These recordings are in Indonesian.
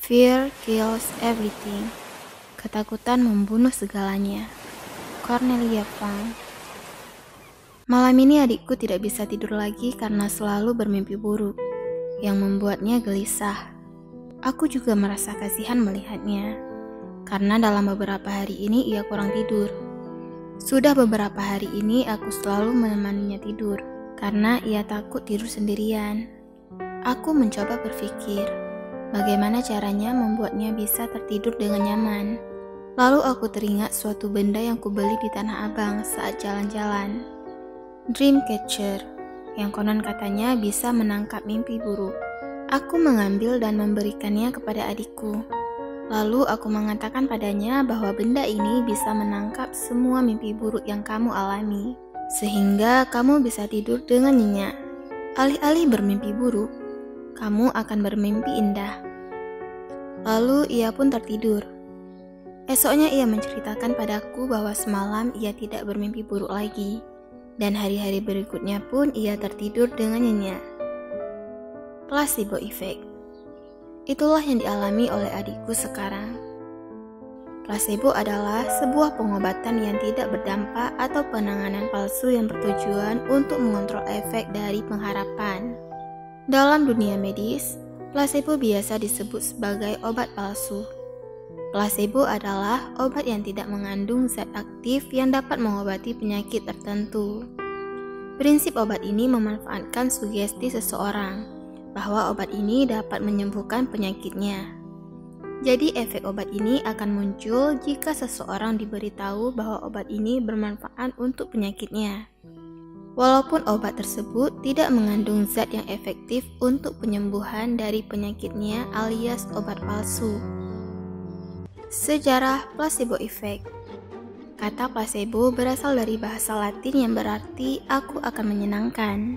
Fear kills everything. Ketakutan membunuh segalanya. Cornelia Funke. Malam ini adikku tidak bisa tidur lagi karena selalu bermimpi buruk, yang membuatnya gelisah. Aku juga merasa kasihan melihatnya, karena dalam beberapa hari ini ia kurang tidur. Sudah beberapa hari ini aku selalu menemaninya tidur, karena ia takut tidur sendirian. Aku mencoba berpikir, bagaimana caranya membuatnya bisa tertidur dengan nyaman. Lalu aku teringat suatu benda yang kubeli di Tanah Abang saat jalan-jalan. Dreamcatcher, yang konon katanya bisa menangkap mimpi buruk. Aku mengambil dan memberikannya kepada adikku. Lalu aku mengatakan padanya bahwa benda ini bisa menangkap semua mimpi buruk yang kamu alami, sehingga kamu bisa tidur dengan nyenyak. Alih-alih bermimpi buruk, kamu akan bermimpi indah. Lalu ia pun tertidur. Esoknya ia menceritakan padaku bahwa semalam ia tidak bermimpi buruk lagi, dan hari-hari berikutnya pun ia tertidur dengan nyenyak. Placebo effect. Itulah yang dialami oleh adikku sekarang. Placebo adalah sebuah pengobatan yang tidak berdampak atau penanganan palsu yang bertujuan untuk mengontrol efek dari pengharapan. Dalam dunia medis, placebo biasa disebut sebagai obat palsu. Placebo adalah obat yang tidak mengandung zat aktif yang dapat mengobati penyakit tertentu. Prinsip obat ini memanfaatkan sugesti seseorang bahwa obat ini dapat menyembuhkan penyakitnya. Jadi efek obat ini akan muncul jika seseorang diberitahu bahwa obat ini bermanfaat untuk penyakitnya. Walaupun obat tersebut tidak mengandung zat yang efektif untuk penyembuhan dari penyakitnya alias obat palsu. Sejarah placebo effect. Kata placebo berasal dari bahasa Latin yang berarti aku akan menyenangkan.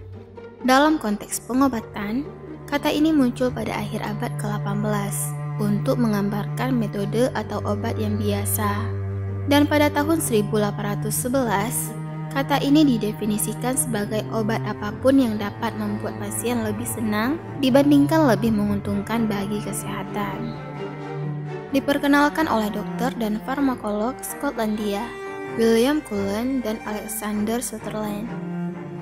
Dalam konteks pengobatan, kata ini muncul pada akhir abad ke-18 untuk menggambarkan metode atau obat yang biasa. Dan pada tahun 1811, kata ini didefinisikan sebagai obat apapun yang dapat membuat pasien lebih senang dibandingkan lebih menguntungkan bagi kesehatan. Diperkenalkan oleh dokter dan farmakolog Skotlandia, William Cullen dan Alexander Sutherland.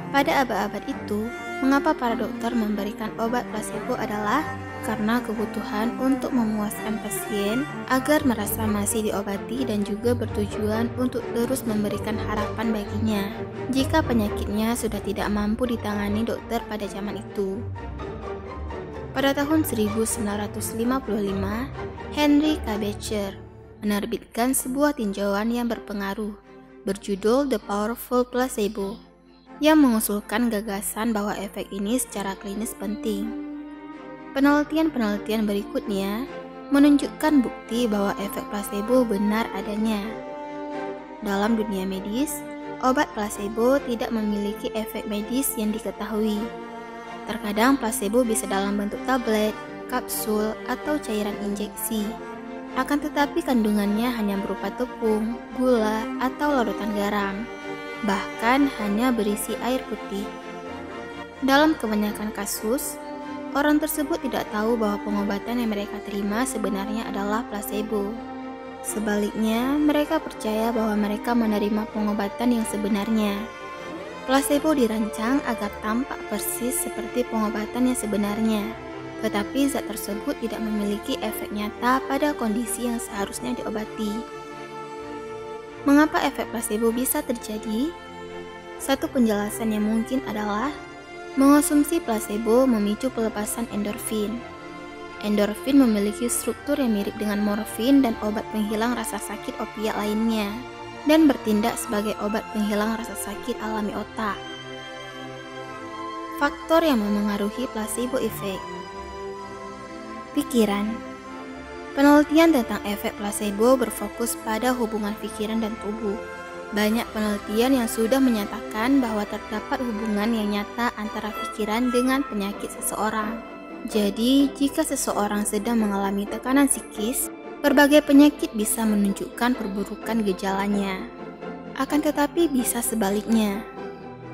Pada abad-abad itu, mengapa para dokter memberikan obat placebo adalah karena kebutuhan untuk memuaskan pasien agar merasa masih diobati dan juga bertujuan untuk terus memberikan harapan baginya jika penyakitnya sudah tidak mampu ditangani dokter pada zaman itu. Pada tahun 1955, Henry K. Beecher menerbitkan sebuah tinjauan yang berpengaruh berjudul The Powerful Placebo yang mengusulkan gagasan bahwa efek ini secara klinis penting. Penelitian-penelitian berikutnya menunjukkan bukti bahwa efek placebo benar adanya. Dalam dunia medis, obat placebo tidak memiliki efek medis yang diketahui. Terkadang placebo bisa dalam bentuk tablet, kapsul, atau cairan injeksi. Akan tetapi kandungannya hanya berupa tepung, gula, atau larutan garam. Bahkan hanya berisi air putih. Dalam kebanyakan kasus, orang tersebut tidak tahu bahwa pengobatan yang mereka terima sebenarnya adalah placebo. Sebaliknya, mereka percaya bahwa mereka menerima pengobatan yang sebenarnya. Placebo dirancang agar tampak persis seperti pengobatan yang sebenarnya, tetapi zat tersebut tidak memiliki efek nyata pada kondisi yang seharusnya diobati. Mengapa efek placebo bisa terjadi? Satu penjelasan yang mungkin adalah mengonsumsi placebo memicu pelepasan endorfin. Endorfin memiliki struktur yang mirip dengan morfin dan obat penghilang rasa sakit opiat lainnya, dan bertindak sebagai obat penghilang rasa sakit alami otak. Faktor yang memengaruhi placebo effect. Pikiran. Penelitian tentang efek placebo berfokus pada hubungan pikiran dan tubuh. Banyak penelitian yang sudah menyatakan bahwa terdapat hubungan yang nyata antara pikiran dengan penyakit seseorang. Jadi, jika seseorang sedang mengalami tekanan psikis, berbagai penyakit bisa menunjukkan perburukan gejalanya. Akan tetapi bisa sebaliknya,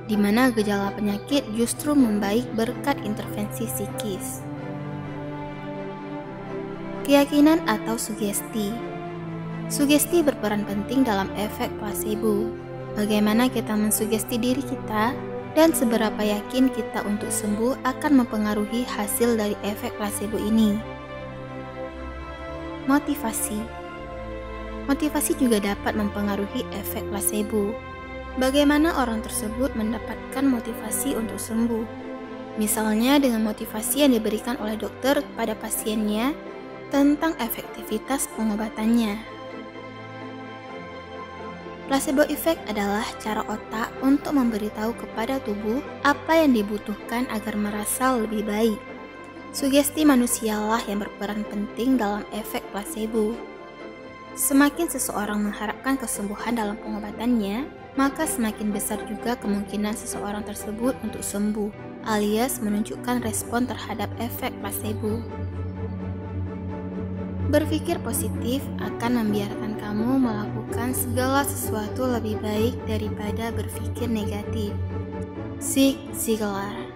di mana gejala penyakit justru membaik berkat intervensi psikis. Keyakinan atau sugesti. Sugesti berperan penting dalam efek placebo. Bagaimana kita mensugesti diri kita dan seberapa yakin kita untuk sembuh akan mempengaruhi hasil dari efek placebo ini. Motivasi. Motivasi juga dapat mempengaruhi efek placebo. Bagaimana orang tersebut mendapatkan motivasi untuk sembuh? Misalnya dengan motivasi yang diberikan oleh dokter kepada pasiennya tentang efektivitas pengobatannya. Placebo effect adalah cara otak untuk memberitahu kepada tubuh apa yang dibutuhkan agar merasa lebih baik. Sugesti manusialah yang berperan penting dalam efek placebo. Semakin seseorang mengharapkan kesembuhan dalam pengobatannya, maka semakin besar juga kemungkinan seseorang tersebut untuk sembuh, alias menunjukkan respon terhadap efek placebo. Berpikir positif akan membiarkan kamu melakukan segala sesuatu lebih baik daripada berpikir negatif. Zig Ziglar.